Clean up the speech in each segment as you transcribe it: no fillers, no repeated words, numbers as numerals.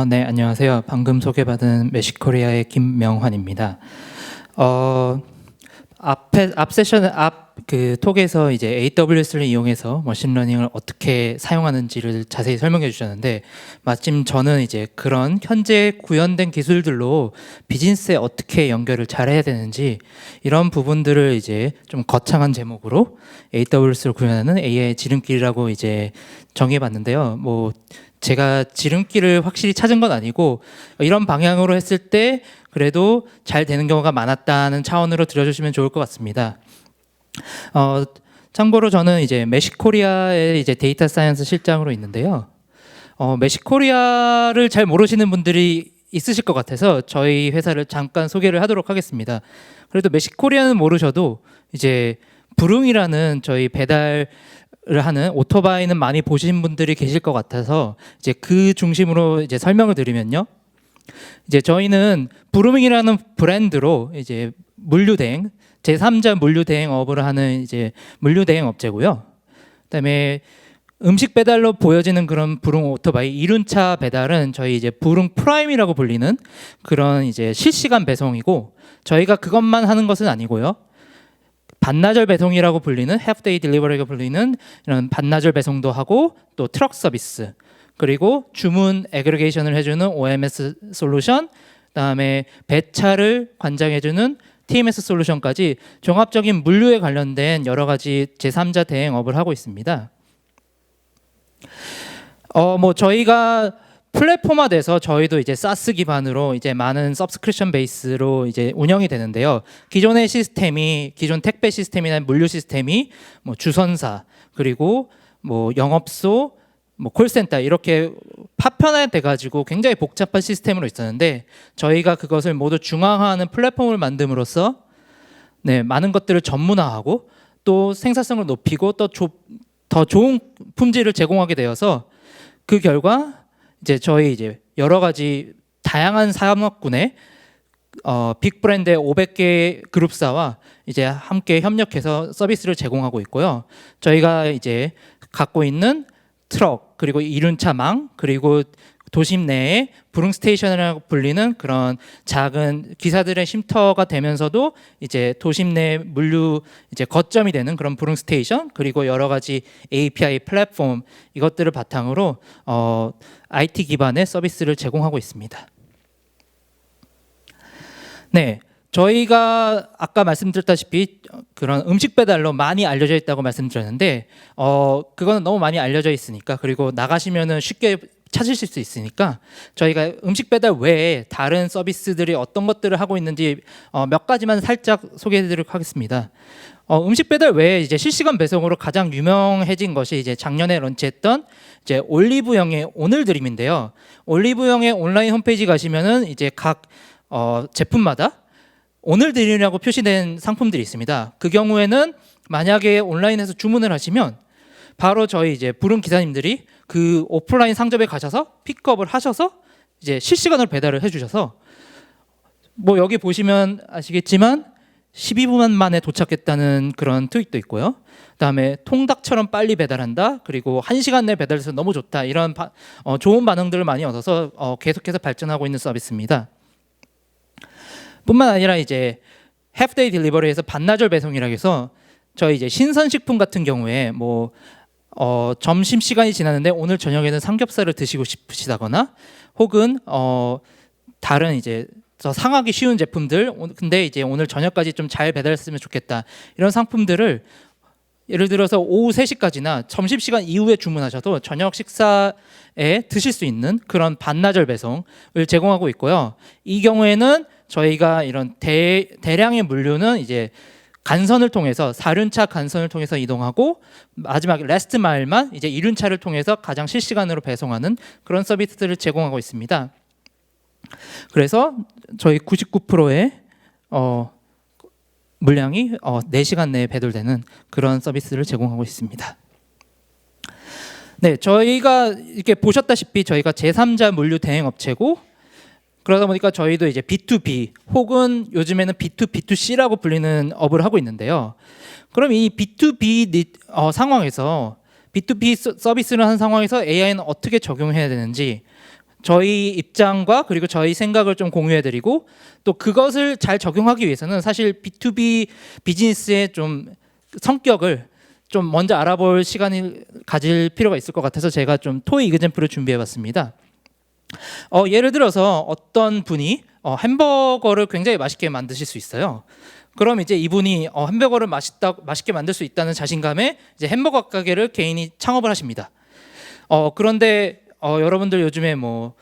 네, 안녕하세요. 방금 소개받은 메시코리아의 김명환입니다. 앞 세션 그 톡에서 이제 AWS를 이용해서 머신러닝을 어떻게 사용하는지를 자세히 설명해 주셨는데, 마침 저는 이제 그런 현재 구현된 기술들로 비즈니스에 어떻게 연결을 잘해야 되는지 이런 부분들을 이제 좀 거창한 제목으로 AWS를 구현하는 AI의 지름길이라고 이제 정해봤는데요. 뭐 제가 지름길을 확실히 찾은 건 아니고 이런 방향으로 했을 때 그래도 잘 되는 경우가 많았다는 차원으로 들어주시면 좋을 것 같습니다. 참고로 저는 이제 메시코리아의 이제 데이터 사이언스 실장으로 있는데요. 메시코리아를 잘 모르시는 분들이 있으실 것 같아서 저희 회사를 잠깐 소개를 하도록 하겠습니다. 그래도 메시코리아는 모르셔도 이제 부릉이라는 저희 배달을 하는 오토바이는 많이 보신 분들이 계실 것 같아서 이제 그 중심으로 이제 설명을 드리면요. 이제 저희는 부릉이라는 브랜드로 이제 물류대행 제3자 물류대행 업을 하는 이제 물류대행 업체고요. 그다음에 음식 배달로 보여지는 그런 부릉 오토바이 이륜차 배달은 저희 이제 부릉 프라임이라고 불리는 그런 이제 실시간 배송이고, 저희가 그것만 하는 것은 아니고요. 반나절 배송이라고 불리는 half day delivery라고 불리는 이런 반나절 배송도 하고, 또 트럭 서비스, 그리고 주문 애그리게이션을 해주는 OMS 솔루션, 그다음에 배차를 관장해주는 TMS 솔루션까지 종합적인 물류에 관련된 여러 가지 제3자 대행업을 하고 있습니다. 뭐 저희가 플랫폼화돼서 저희도 이제 SaaS 기반으로 이제 많은 서브스크립션 베이스로 이제 운영이 되는데요. 기존의 시스템이, 기존 택배 시스템이나 물류 시스템이 뭐 주선사, 그리고 뭐 영업소, 뭐 콜센터 이렇게 파편화돼 가지고 굉장히 복잡한 시스템으로 있었는데, 저희가 그것을 모두 중앙화하는 플랫폼을 만듦으로써 많은 것들을 전문화하고 또 생산성을 높이고 또 더 좋은 품질을 제공하게 되어서 그 결과 이제 저희 이제 여러 가지 다양한 산업군의 빅 브랜드의 500개 그룹사와 이제 함께 협력해서 서비스를 제공하고 있고요. 저희가 이제 갖고 있는 트럭, 그리고 이륜차망, 그리고 도심 내에 부릉 스테이션이라고 불리는 그런 작은 기사들의 쉼터가 되면서도 이제 도심 내 물류 이제 거점이 되는 그런 부릉 스테이션, 그리고 여러 가지 API 플랫폼, 이것들을 바탕으로 IT 기반의 서비스를 제공하고 있습니다. 네. 저희가 아까 말씀드렸다시피 그런 음식 배달로 많이 알려져 있다고 말씀드렸는데, 그거는 너무 많이 알려져 있으니까, 그리고 나가시면은 쉽게 찾으실 수 있으니까 저희가 음식 배달 외에 다른 서비스들이 어떤 것들을 하고 있는지 몇 가지만 살짝 소개해드리도록 하겠습니다. 음식 배달 외에 이제 실시간 배송으로 가장 유명해진 것이 이제 작년에 런치했던 이제 올리브영의 오늘 드림인데요. 올리브영의 온라인 홈페이지 가시면은 이제 각 제품마다 오늘 드림이라고 표시된 상품들이 있습니다. 그 경우에는 만약에 온라인에서 주문을 하시면 바로 저희 이제 부릉 기사님들이 그 오프라인 상점에 가셔서 픽업을 하셔서 이제 실시간으로 배달을 해주셔서, 뭐 여기 보시면 아시겠지만 12분 만에 도착했다는 그런 트윗도 있고요. 그다음에 통닭처럼 빨리 배달한다, 그리고 1시간 내에 배달해서 너무 좋다, 이런 좋은 반응들을 많이 얻어서 계속해서 발전하고 있는 서비스입니다. 뿐만 아니라 이제 half day delivery에서 반나절 배송이라고 해서 저희 이제 신선식품 같은 경우에 뭐 점심 시간이 지났는데 오늘 저녁에는 삼겹살을 드시고 싶으시다거나, 혹은 다른 이제 더 상하기 쉬운 제품들, 근데 이제 오늘 저녁까지 좀 잘 배달했으면 좋겠다, 이런 상품들을 예를 들어서 오후 3시까지나 점심시간 이후에 주문하셔도 저녁 식사에 드실 수 있는 그런 반나절 배송을 제공하고 있고요. 이 경우에는 저희가 이런 대량의 물류는 이제 간선을 통해서, 4륜차 간선을 통해서 이동하고 마지막 라스트 마일만 이제 2륜차를 통해서 가장 실시간으로 배송하는 그런 서비스들을 제공하고 있습니다. 그래서 저희 99%의 물량이 4시간 내에 배달되는 그런 서비스를 제공하고 있습니다. 네, 저희가 이렇게 보셨다시피 저희가 제3자 물류 대행 업체고, 그러다 보니까 저희도 이제 B2B 혹은 요즘에는 B2B2C라고 불리는 업을 하고 있는데요. 그럼 이 B2B 상황에서 B2B 서비스를 하는 상황에서 AI는 어떻게 적용해야 되는지 저희 입장과 그리고 저희 생각을 좀 공유해드리고 또 그것을 잘 적용하기 위해서는 사실 B2B 비즈니스의 좀 성격을 좀 먼저 알아볼 시간을 가질 필요가 있을 것 같아서 제가 좀 토이 이그젠플을 준비해봤습니다. 예를 들어서 어떤 분이 햄버거를 굉장히 맛있게 만드실 수 있어요. 그럼 이제 이분이 햄버거를 맛있게 만들 수 있다는 자신감에 이제 햄버거 가게를 개인이 창업을 하십니다. 그런데 여러분들 요즘에 뭐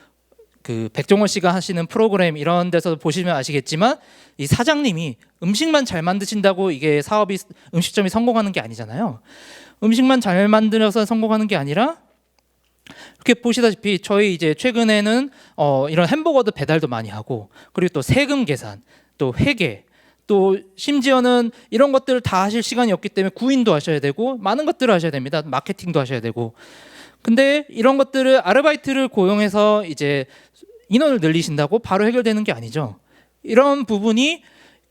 그 백종원 씨가 하시는 프로그램 이런 데서 보시면 아시겠지만 이 사장님이 음식만 잘 만드신다고 이게 음식점이 성공하는 게 아니잖아요. 음식만 잘 만들어서 성공하는 게 아니라 이렇게 보시다시피 저희 이제 최근에는 이런 햄버거도 배달도 많이 하고 그리고 또 세금 계산, 또 회계, 또 심지어는 이런 것들을 다 하실 시간이 없기 때문에 구인도 하셔야 되고 많은 것들을 하셔야 됩니다. 마케팅도 하셔야 되고. 근데 이런 것들을 아르바이트를 고용해서 이제 인원을 늘리신다고 바로 해결되는 게 아니죠. 이런 부분이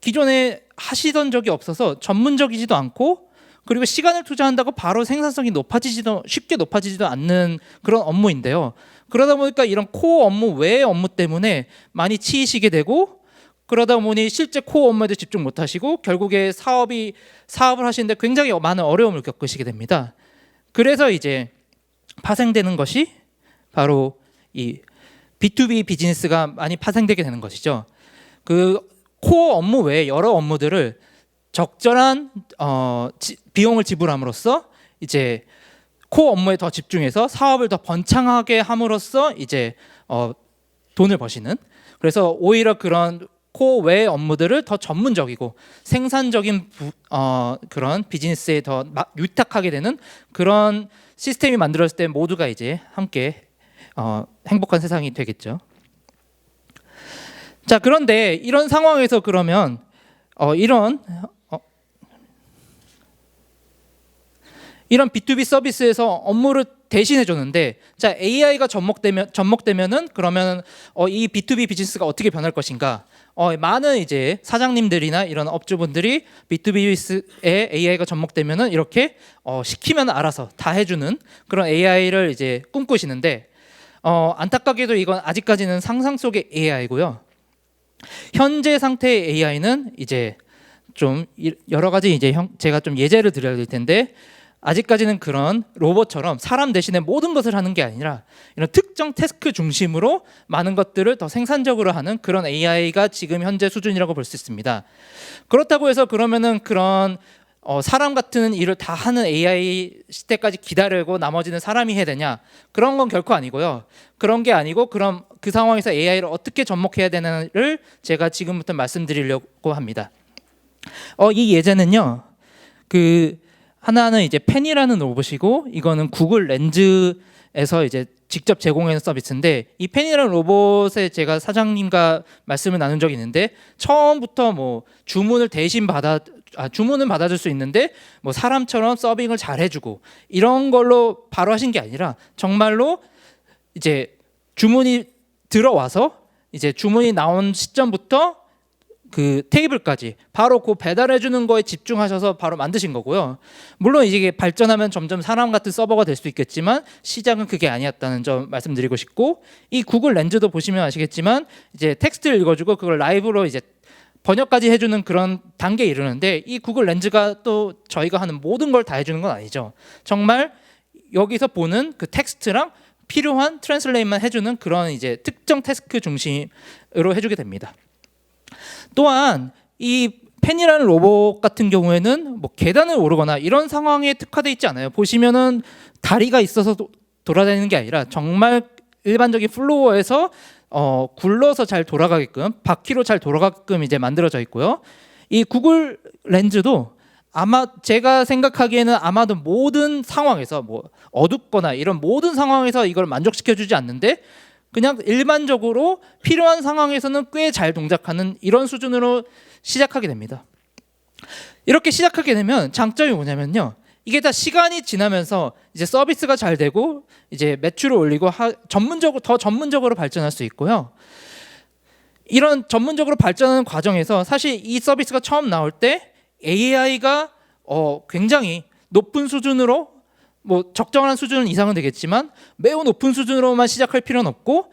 기존에 하시던 적이 없어서 전문적이지도 않고 그리고 시간을 투자한다고 바로 생산성이 쉽게 높아지지도 않는 그런 업무인데요. 그러다 보니까 이런 코어 업무 외의 업무 때문에 많이 치이시게 되고 그러다 보니 실제 코어 업무에도 집중 못 하시고 결국에 사업을 하시는데 굉장히 많은 어려움을 겪으시게 됩니다. 그래서 이제 파생되는 것이 바로 이 B2B 비즈니스가 많이 파생되게 되는 것이죠. 그 코어 업무 외에 여러 업무들을 적절한 비용을 지불함으로써 이제 코어 업무에 더 집중해서 사업을 더 번창하게 함으로써 이제 돈을 버시는. 그래서 오히려 그런 코어 외의 업무들을 더 전문적이고 생산적인 그런 비즈니스에 더 위탁하게 되는 그런 시스템이 만들어졌을 때 모두가 이제 함께 행복한 세상이 되겠죠. 자, 그런데 이런 상황에서 그러면 이런 B2B 서비스에서 업무를 대신해 줬는데 자, AI가 접목되면은 그러면 이 B2B 비즈니스가 어떻게 변할 것인가? 많은 이제 사장님들이나 이런 업주분들이 B2B에 AI가 접목되면은 이렇게 시키면 알아서 다 해주는 그런 AI를 이제 꿈꾸시는데 안타깝게도 이건 아직까지는 상상 속의 AI고요. 현재 상태의 AI는 이제 좀 여러 가지 이제 제가 좀 예제를 드려야 될 텐데 아직까지는 그런 로봇처럼 사람 대신에 모든 것을 하는 게 아니라 이런 특정 태스크 중심으로 많은 것들을 더 생산적으로 하는 그런 AI가 지금 현재 수준이라고 볼 수 있습니다. 그렇다고 해서 그러면은 그런 사람 같은 일을 다 하는 AI 시대까지 기다리고 나머지는 사람이 해야 되냐? 그런 건 결코 아니고요. 그런 게 아니고 그럼 그 상황에서 AI를 어떻게 접목해야 되는지를 제가 지금부터 말씀드리려고 합니다. 이 예제는요. 하나는 이제 펜이라는 로봇이고 이거는 구글 렌즈에서 이제 직접 제공하는 서비스인데 이 펜이라는 로봇에 제가 사장님과 말씀을 나눈 적이 있는데 처음부터 뭐 주문은 받아줄 수 있는데 뭐 사람처럼 서빙을 잘 해주고 이런 걸로 바로 하신 게 아니라 정말로 이제 주문이 들어와서 이제 주문이 나온 시점부터 그 테이블까지 바로 그 배달해 주는 거에 집중하셔서 바로 만드신 거고요. 물론 이게 발전하면 점점 사람 같은 서버가 될 수 있겠지만 시작은 그게 아니었다는 점 말씀드리고 싶고 이 구글 렌즈도 보시면 아시겠지만 이제 텍스트를 읽어주고 그걸 라이브로 이제 번역까지 해주는 그런 단계에 이르는데 이 구글 렌즈가 또 저희가 하는 모든 걸 다 해주는 건 아니죠. 정말 여기서 보는 그 텍스트랑 필요한 트랜슬레이트만 해주는 그런 이제 특정 태스크 중심으로 해주게 됩니다. 또한 이 펜이라는 로봇 같은 경우에는 뭐 계단을 오르거나 이런 상황에 특화되어 있지 않아요. 보시면은 다리가 있어서 돌아다니는 게 아니라 정말 일반적인 플로어에서 굴러서 잘 돌아가게끔 바퀴로 잘 돌아가게끔 이제 만들어져 있고요. 이 구글 렌즈도 아마 제가 생각하기에는 아마도 모든 상황에서 뭐 어둡거나 이런 모든 상황에서 이걸 만족시켜주지 않는데 그냥 일반적으로 필요한 상황에서는 꽤 잘 동작하는 이런 수준으로 시작하게 됩니다. 이렇게 시작하게 되면 장점이 뭐냐면요. 이게 다 시간이 지나면서 이제 서비스가 잘 되고 이제 매출을 올리고 더 전문적으로 발전할 수 있고요. 이런 전문적으로 발전하는 과정에서 사실 이 서비스가 처음 나올 때 AI가 굉장히 높은 수준으로 뭐 적정한 수준 이상은 되겠지만 매우 높은 수준으로만 시작할 필요는 없고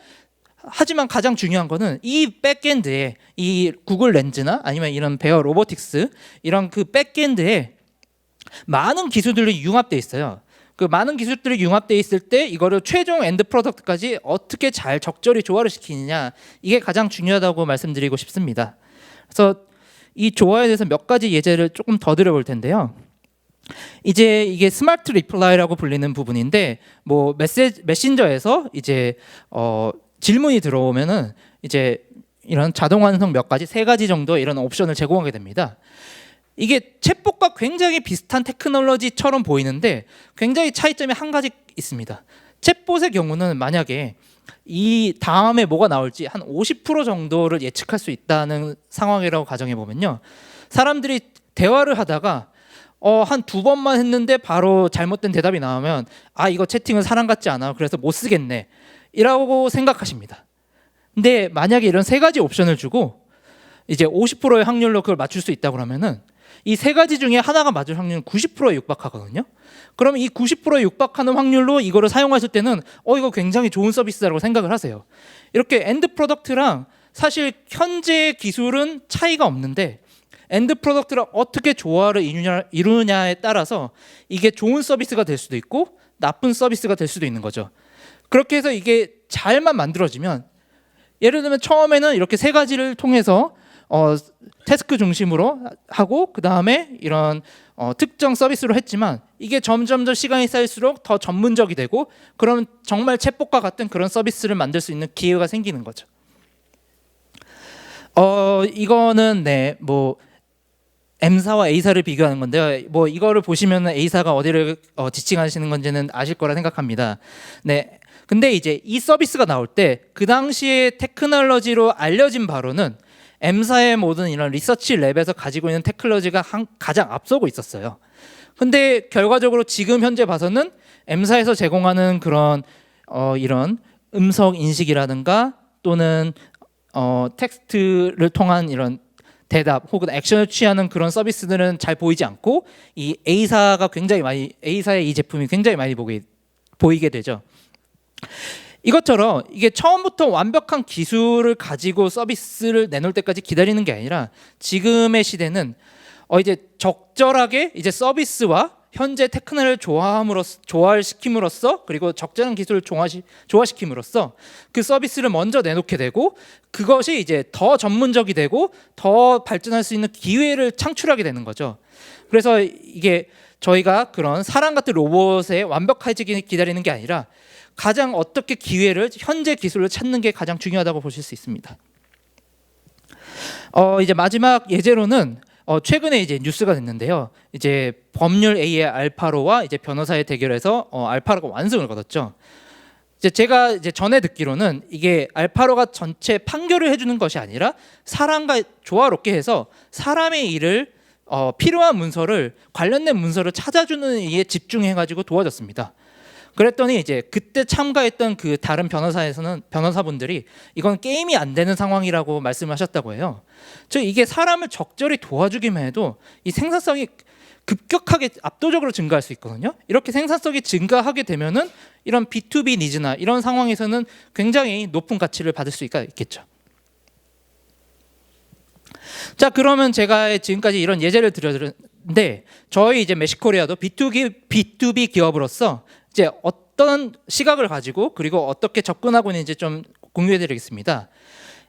하지만 가장 중요한 거는 이 백엔드에 이 구글 렌즈나 아니면 이런 베어 로보틱스 이런 그 백엔드에 많은 기술들이 융합되어 있어요. 그 많은 기술들이 융합되어 있을 때 이거를 최종 엔드 프로덕트까지 어떻게 잘 적절히 조화를 시키느냐, 이게 가장 중요하다고 말씀드리고 싶습니다. 그래서 이 조화에 대해서 몇 가지 예제를 조금 더 드려볼 텐데요. 이제 이게 스마트 리플라이라고 불리는 부분인데, 뭐 메신저에서 이제 질문이 들어오면은 이제 이런 자동 완성 몇 가지, 3가지 정도 이런 옵션을 제공하게 됩니다. 이게 챗봇과 굉장히 비슷한 테크놀로지처럼 보이는데 굉장히 차이점이 한 가지 있습니다. 챗봇의 경우는 만약에 이 다음에 뭐가 나올지 한 50% 정도를 예측할 수 있다는 상황이라고 가정해 보면요, 사람들이 대화를 하다가 한 2번만 했는데 바로 잘못된 대답이 나오면 이거 채팅은 사람 같지 않아, 그래서 못 쓰겠네 이라고 생각하십니다. 근데 만약에 이런 3가지 옵션을 주고 이제 50%의 확률로 그걸 맞출 수 있다고 하면은 이 3가지 중에 하나가 맞을 확률은 90%에 육박하거든요. 그럼 이 90%에 육박하는 확률로 이거를 사용하실 때는 이거 굉장히 좋은 서비스라고 생각을 하세요. 이렇게 엔드 프로덕트랑 사실 현재 기술은 차이가 없는데 엔드 프로덕트랑 어떻게 조화를 이루느냐에 따라서 이게 좋은 서비스가 될 수도 있고 나쁜 서비스가 될 수도 있는 거죠. 그렇게 해서 이게 잘만 만들어지면, 예를 들면 처음에는 이렇게 3가지를 통해서 태스크 중심으로 하고 그 다음에 이런 특정 서비스로 했지만 이게 점점 더 시간이 쌓일수록 더 전문적이 되고, 그럼 정말 챗봇과 같은 그런 서비스를 만들 수 있는 기회가 생기는 거죠. 이거는 뭐 M사와 A사를 비교하는 건데요. 뭐 이거를 보시면 A사가 어디를 지칭하시는 건지는 아실 거라 생각합니다. 네. 근데 이제 이 서비스가 나올 때 그 당시에 테크놀로지로 알려진 바로는 M사의 모든 이런 리서치 랩에서 가지고 있는 테크놀로지가 가장 앞서고 있었어요. 근데 결과적으로 지금 현재 봐서는 M사에서 제공하는 그런 이런 음성 인식이라든가 또는 텍스트를 통한 이런 대답 혹은 액션을 취하는 그런 서비스들은 잘 보이지 않고, 이 A사의 이 제품이 굉장히 많이 보이게 되죠. 이것처럼 이게 처음부터 완벽한 기술을 가지고 서비스를 내놓을 때까지 기다리는 게 아니라 지금의 시대는 이제 적절하게 이제 서비스와 현재 테크놀을 조화시킴으로써, 그리고 적절한 기술을 조화시킴으로써 그 서비스를 먼저 내놓게 되고, 그것이 이제 더 전문적이 되고 더 발전할 수 있는 기회를 창출하게 되는 거죠. 그래서 이게 저희가 그런 사람 같은 로봇에 완벽해지기 기다리는 게 아니라 가장 어떻게 기회를, 현재 기술을 찾는 게 가장 중요하다고 보실 수 있습니다. 이제 마지막 예제로는 최근에 이제 뉴스가 됐는데요. 이제 법률 A의 알파로와 이제 변호사의 대결에서 알파로가 완승을 거뒀죠. 제가 이제 전에 듣기로는 이게 알파로가 전체 판결을 해주는 것이 아니라 사람과 조화롭게 해서 사람의 일을 필요한 문서를, 관련된 문서를 찾아주는 일에 집중해가지고 도와줬습니다. 그랬더니 이제 그때 참가했던 그 다른 변호사분들이 이건 게임이 안 되는 상황이라고 말씀하셨다고 해요. 즉 이게 사람을 적절히 도와주기만 해도 이 생산성이 급격하게 압도적으로 증가할 수 있거든요. 이렇게 생산성이 증가하게 되면은 이런 B2B 니즈나 이런 상황에서는 굉장히 높은 가치를 받을 수 있겠죠. 자, 그러면 제가 지금까지 이런 예제를 드렸는데, 저희 이제 메시코리아도 B2B 기업으로서 이제 어떤 시각을 가지고 그리고 어떻게 접근하고 있는지 좀 공유해드리겠습니다.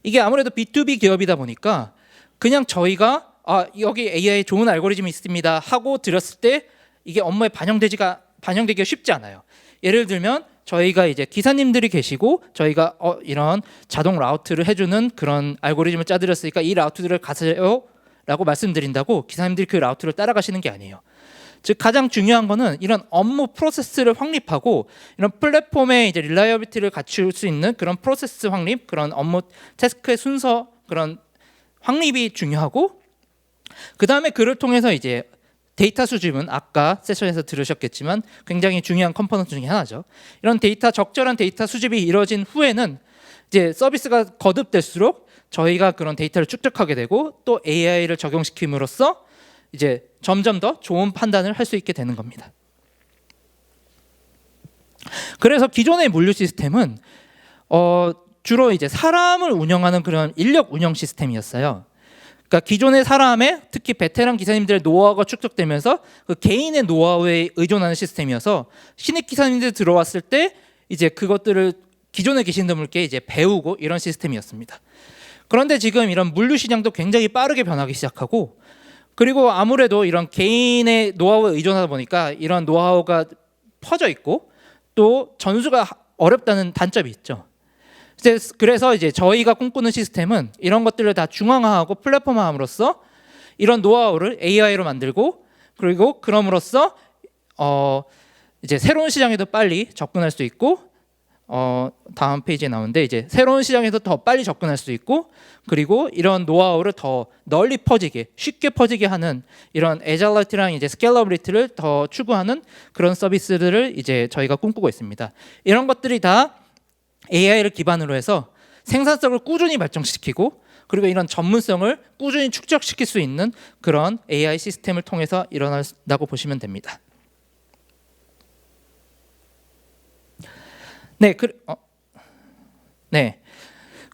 이게 아무래도 B2B 기업이다 보니까 그냥 저희가 여기 AI 좋은 알고리즘이 있습니다 하고 드렸을 때 이게 업무에 반영되기가 쉽지 않아요. 예를 들면 저희가 이제 기사님들이 계시고 저희가 이런 자동 라우트를 해주는 그런 알고리즘을 짜드렸으니까 이 라우트들을 가세요 라고 말씀드린다고 기사님들이 그 라우트를 따라가시는 게 아니에요. 즉 가장 중요한 거는 이런 업무 프로세스를 확립하고 이런 플랫폼의 이제 릴라이어비티를 갖출 수 있는 그런 프로세스 확립, 그런 업무 태스크의 순서, 그런 확립이 중요하고, 그 다음에 그를 통해서 이제 데이터 수집은 아까 세션에서 들으셨겠지만 굉장히 중요한 컴포넌트 중에 하나죠. 이런 적절한 데이터 수집이 이루어진 후에는 이제 서비스가 거듭될수록 저희가 그런 데이터를 축적하게 되고 또 AI를 적용시킴으로써 이제 점점 더 좋은 판단을 할 수 있게 되는 겁니다. 그래서 기존의 물류 시스템은 주로 이제 사람을 운영하는 그런 인력 운영 시스템이었어요. 그러니까 기존의 사람의 특히 베테랑 기사님들의 노하우가 축적되면서 그 개인의 노하우에 의존하는 시스템이어서 신입 기사님들 들어왔을 때 이제 그것들을 기존에 계신 분들께 이제 배우고 이런 시스템이었습니다. 그런데 지금 이런 물류 시장도 굉장히 빠르게 변하기 시작하고, 그리고 아무래도 이런 개인의 노하우에 의존하다 보니까 이런 노하우가 퍼져 있고 또 전수가 어렵다는 단점이 있죠. 그래서 이제 저희가 꿈꾸는 시스템은 이런 것들을 다 중앙화하고 플랫폼화함으로써 이런 노하우를 AI로 만들고, 그리고 그럼으로써 이제 새로운 시장에도 빨리 접근할 수 있고, 다음 페이지에 나오는데 이제 새로운 시장에서 더 빨리 접근할 수 있고, 그리고 이런 노하우를 더 널리 퍼지게 쉽게 퍼지게 하는 이런 애자일리티랑 이제 스케일러빌리티를 더 추구하는 그런 서비스들을 이제 저희가 꿈꾸고 있습니다. 이런 것들이 다 AI를 기반으로 해서 생산성을 꾸준히 발전시키고, 그리고 이런 전문성을 꾸준히 축적시킬 수 있는 그런 AI 시스템을 통해서 일어난다고 보시면 됩니다.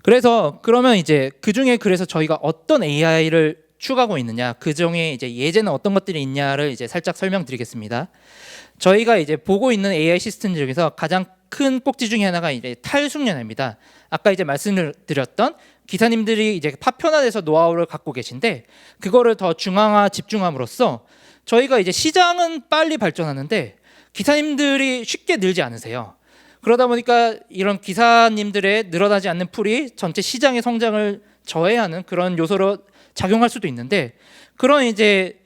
그래서 그러면 이제 그 중에 그래서 저희가 어떤 AI를 추구하고 있느냐, 그 중에 이제 예제는 어떤 것들이 있냐를 이제 살짝 설명드리겠습니다. 저희가 이제 보고 있는 AI 시스템 중에서 가장 큰 꼭지 중에 하나가 이제 탈숙련입니다. 아까 이제 말씀을 드렸던 기사님들이 이제 파편화돼서 노하우를 갖고 계신데 그거를 더 중앙화 집중함으로써 저희가 이제 시장은 빨리 발전하는데 기사님들이 쉽게 늘지 않으세요. 그러다 보니까 이런 기사님들의 늘어나지 않는 풀이 전체 시장의 성장을 저해하는 그런 요소로 작용할 수도 있는데, 그런 이제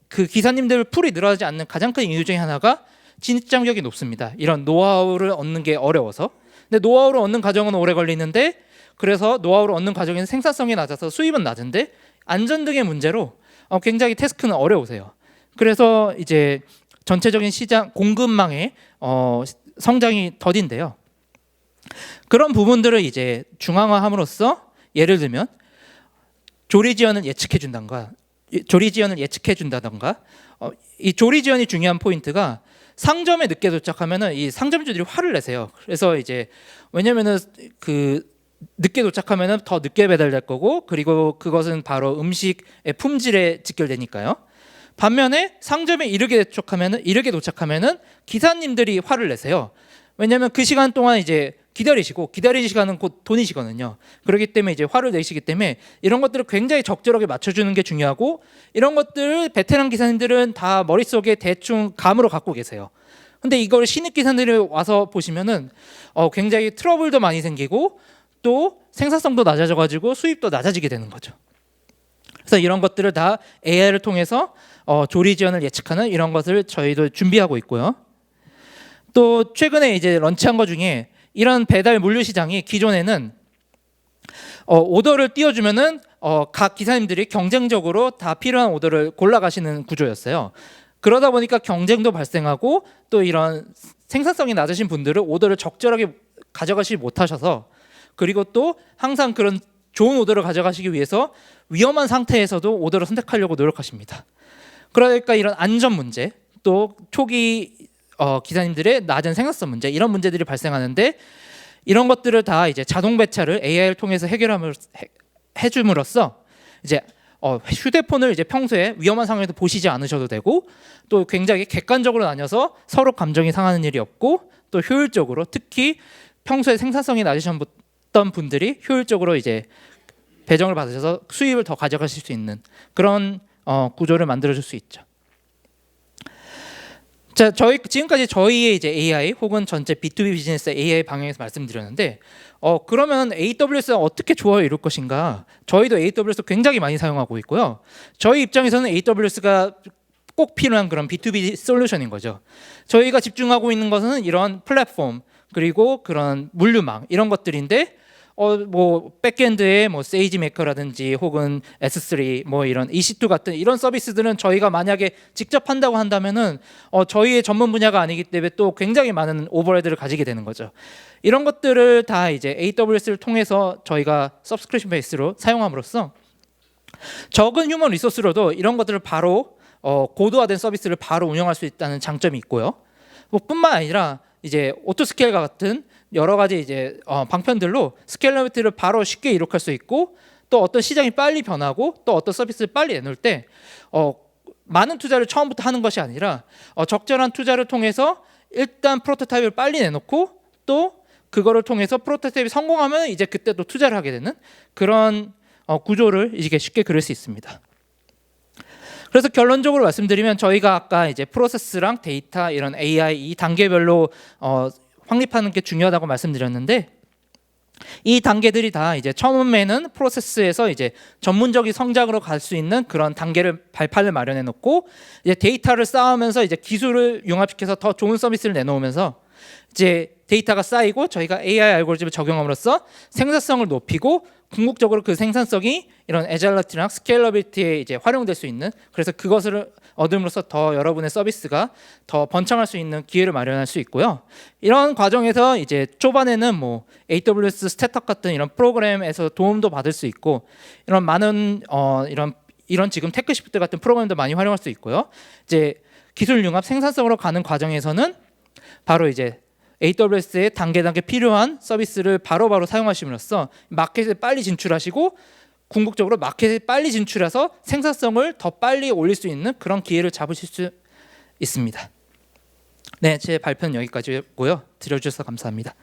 그 기사님들 풀이 늘어나지 않는 가장 큰 이유 중에 하나가 진입장벽이 높습니다. 이런 노하우를 얻는 게 어려워서. 근데 노하우를 얻는 과정은 오래 걸리는데, 그래서 노하우를 얻는 과정에는 생산성이 낮아서 수입은 낮은데 안전 등의 문제로 굉장히 태스크는 어려우세요. 그래서 이제 전체적인 시장 공급망의 성장이 더딘데요. 그런 부분들을 이제 중앙화함으로써 예를 들면 조리 지연을 예측해 준다던가, 이 조리 지연이 중요한 포인트가 상점에 늦게 도착하면은 이 상점주들이 화를 내세요. 그래서 이제 왜냐면은 그 늦게 도착하면은 더 늦게 배달될 거고, 그리고 그것은 바로 음식의 품질에 직결되니까요. 반면에 상점에 이르게 도착하면은 기사님들이 화를 내세요. 왜냐하면 그 시간 동안 이제 기다리는 시간은 곧 돈이시거든요. 그렇기 때문에 이제 화를 내시기 때문에 이런 것들을 굉장히 적절하게 맞춰주는 게 중요하고, 이런 것들을 베테랑 기사님들은 다 머릿속에 대충 감으로 갖고 계세요. 근데 이걸 신입 기사님들이 와서 보시면은 굉장히 트러블도 많이 생기고 또 생산성도 낮아져가지고 수입도 낮아지게 되는 거죠. 그래서 이런 것들을 다 AI를 통해서 조리 지연을 예측하는 이런 것을 저희도 준비하고 있고요. 또 최근에 이제 런치한 것 중에 이런 배달 물류 시장이 기존에는 오더를 띄워주면은 각 기사님들이 경쟁적으로 다 필요한 오더를 골라가시는 구조였어요. 그러다 보니까 경쟁도 발생하고 또 이런 생산성이 낮으신 분들은 오더를 적절하게 가져가지 못하셔서, 그리고 또 항상 그런 좋은 오더를 가져가시기 위해서 위험한 상태에서도 오더를 선택하려고 노력하십니다. 그러니까 이런 안전 문제, 또 초기 기사님들의 낮은 생산성 문제, 이런 문제들이 발생하는데, 이런 것들을 다 이제 자동 배차를 AI를 통해서 해줌으로써 이제 휴대폰을 이제 평소에 위험한 상황에도 보시지 않으셔도 되고, 또 굉장히 객관적으로 나뉘어서 서로 감정이 상하는 일이 없고, 또 효율적으로 특히 평소에 생산성이 낮으셨던 분들이 효율적으로 이제 배정을 받으셔서 수입을 더 가져가실 수 있는 그런 구조를 만들어줄 수 있죠. 자, 지금까지 저희의 이제 AI 혹은 전체 B2B 비즈니스 AI 방향에서 말씀드렸는데, 그러면 AWS가 어떻게 조화를 이룰 것인가? 저희도 AWS 굉장히 많이 사용하고 있고요. 저희 입장에서는 AWS가 꼭 필요한 그런 B2B 솔루션인 거죠. 저희가 집중하고 있는 것은 이런 플랫폼, 그리고 그런 물류망, 이런 것들인데, 뭐 백엔드에 뭐 세이지메이커라든지 혹은 S3 뭐 이런 EC2 같은 이런 서비스들은 저희가 만약에 직접 한다고 한다면은 저희의 전문 분야가 아니기 때문에 또 굉장히 많은 오버헤드를 가지게 되는 거죠. 이런 것들을 다 이제 AWS를 통해서 저희가 서브스크립션 베이스로 사용함으로써 적은 휴먼 리소스로도 이런 것들을 바로 고도화된 서비스를 바로 운영할 수 있다는 장점이 있고요. 뿐만 아니라 이제 오토스케일과 같은 여러 가지 이제 방편들로 스케일러비티를 바로 쉽게 이룩할 수 있고, 또 어떤 시장이 빨리 변하고 또 어떤 서비스를 빨리 내놓을 때 많은 투자를 처음부터 하는 것이 아니라 적절한 투자를 통해서 일단 프로토타입을 빨리 내놓고, 또 그거를 통해서 프로토타입이 성공하면 이제 그때 또 투자를 하게 되는 그런 구조를 이게 쉽게 그릴 수 있습니다. 그래서 결론적으로 말씀드리면, 저희가 아까 이제 프로세스랑 데이터, 이런 AI 이 단계별로 확립하는 게 중요하다고 말씀드렸는데, 이 단계들이 다 이제 처음에는 프로세스에서 이제 전문적인 성장으로 갈 수 있는 그런 단계를 발판을 마련해 놓고, 이제 데이터를 쌓으면서 이제 기술을 융합시켜서 더 좋은 서비스를 내놓으면서 이제 데이터가 쌓이고 저희가 AI 알고리즘을 적용함으로써 생산성을 높이고, 궁극적으로 그 생산성이 이런 애자일리티랑 스케일러비리티에 이제 활용될 수 있는, 그래서 그것을 얻음으로써 더 여러분의 서비스가 더 번창할 수 있는 기회를 마련할 수 있고요. 이런 과정에서 이제 초반에는 뭐 AWS 스태텀 같은 이런 프로그램에서 도움도 받을 수 있고, 이런 많은 이런 지금 테크시프트 같은 프로그램도 많이 활용할 수 있고요. 이제 기술 융합 생산성으로 가는 과정에서는 바로 이제 AWS에 단계 필요한 서비스를 바로바로 사용하심으로써 마켓에 빨리 진출하시고, 궁극적으로 마켓에 빨리 진출해서 생산성을 더 빨리 올릴 수 있는 그런 기회를 잡으실 수 있습니다. 네, 제 발표는 여기까지고요. 들어주셔서 감사합니다.